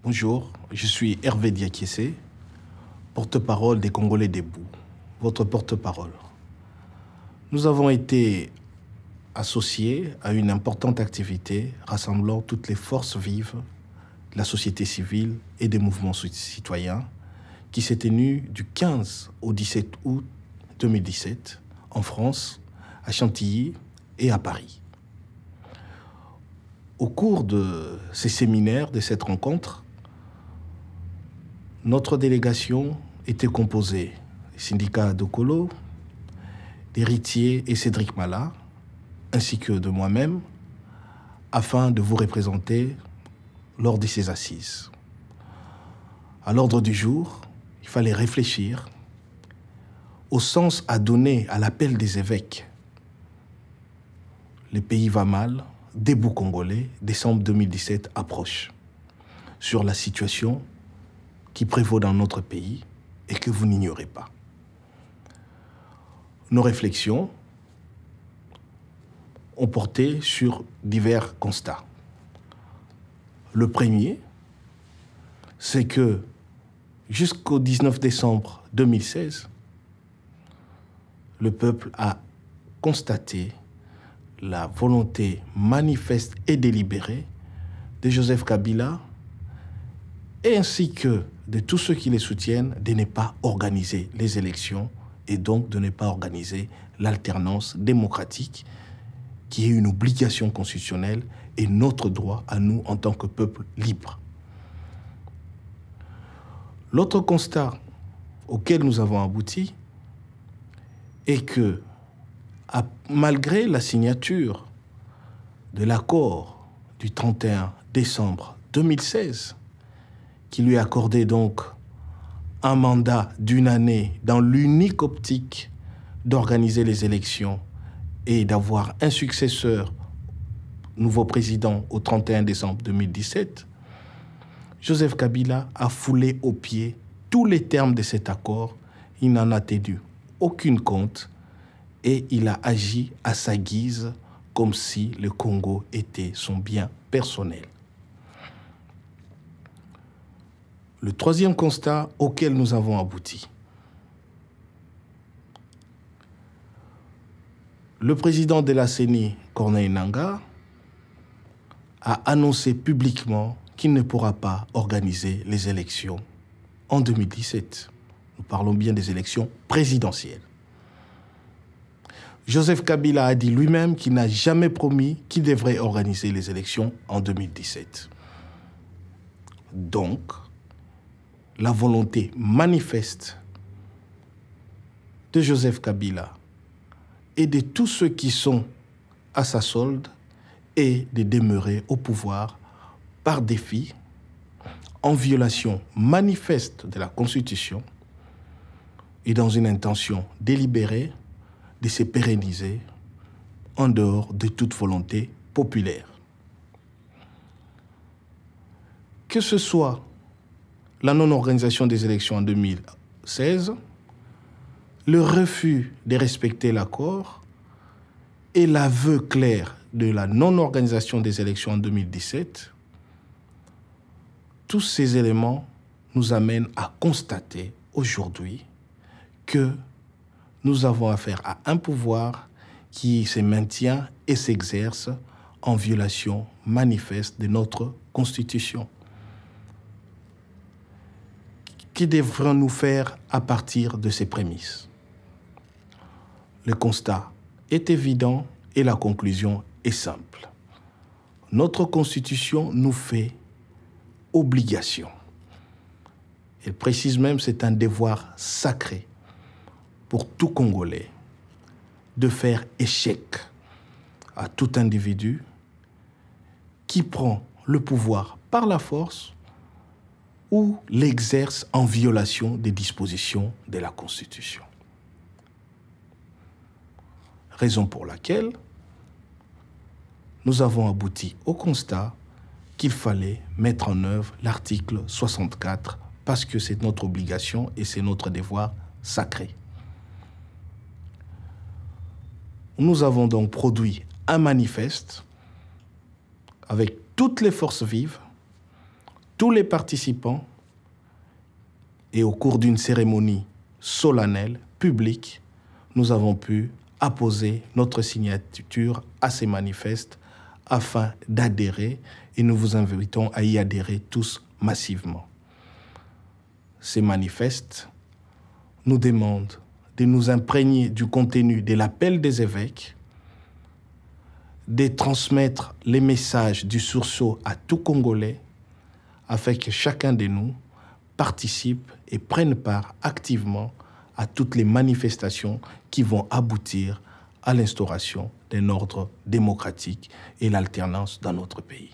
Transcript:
Bonjour, je suis Hervé Diakiese, porte-parole des Congolais debout, votre porte-parole. Nous avons été associés à une importante activité rassemblant toutes les forces vives de la société civile et des mouvements citoyens qui s'est tenue du 15 au 17 août 2017 en France, à Chantilly et à Paris. Au cours de ces séminaires, de cette rencontre, notre délégation était composée des syndicats Dokolo, d'Héritier et Cédric Mala, ainsi que de moi-même, afin de vous représenter lors de ces assises. À l'ordre du jour, il fallait réfléchir au sens à donner à l'appel des évêques. Le pays va mal, debout congolais, décembre 2017 approche, sur la situation qui prévaut dans notre pays et que vous n'ignorez pas. Nos réflexions ont porté sur divers constats. Le premier, c'est que jusqu'au 19 décembre 2016, le peuple a constaté la volonté manifeste et délibérée de Joseph Kabila ainsi que de tous ceux qui les soutiennent de ne pas organiser les élections et donc de ne pas organiser l'alternance démocratique qui est une obligation constitutionnelle et notre droit à nous en tant que peuple libre. L'autre constat auquel nous avons abouti est que, malgré la signature de l'accord du 31 décembre 2016, qui lui accordait donc un mandat d'une année dans l'unique optique d'organiser les élections et d'avoir un successeur, nouveau président, au 31 décembre 2017, Joseph Kabila a foulé aux pieds tous les termes de cet accord. Il n'en a tenu aucune compte et il a agi à sa guise comme si le Congo était son bien personnel. Le troisième constat auquel nous avons abouti. Le président de la CENI, Corneille Nangaa, a annoncé publiquement qu'il ne pourra pas organiser les élections en 2017. Nous parlons bien des élections présidentielles. Joseph Kabila a dit lui-même qu'il n'a jamais promis qu'il devrait organiser les élections en 2017. Donc, la volonté manifeste de Joseph Kabila et de tous ceux qui sont à sa solde est de demeurer au pouvoir par défi, en violation manifeste de la Constitution et dans une intention délibérée de se pérenniser en dehors de toute volonté populaire. Que ce soit la non-organisation des élections en 2016, le refus de respecter l'accord et l'aveu clair de la non-organisation des élections en 2017, tous ces éléments nous amènent à constater aujourd'hui que nous avons affaire à un pouvoir qui se maintient et s'exerce en violation manifeste de notre Constitution. Que devrons-nous faire à partir de ces prémices? Le constat est évident et la conclusion est simple. Notre Constitution nous fait obligation. Elle précise même que c'est un devoir sacré pour tout Congolais de faire échec à tout individu qui prend le pouvoir par la force ou l'exerce en violation des dispositions de la Constitution. Raison pour laquelle nous avons abouti au constat qu'il fallait mettre en œuvre l'article 64 parce que c'est notre obligation et c'est notre devoir sacré. Nous avons donc produit un manifeste avec toutes les forces vives, tous les participants et au cours d'une cérémonie solennelle, publique, nous avons pu apposer notre signature à ces manifestes afin d'adhérer et nous vous invitons à y adhérer tous massivement. Ces manifestes nous demandent de nous imprégner du contenu de l'appel des évêques, de transmettre les messages du sursaut à tout Congolais afin que chacun de nous participe et prenne part activement à toutes les manifestations qui vont aboutir à l'instauration d'un ordre démocratique et l'alternance dans notre pays.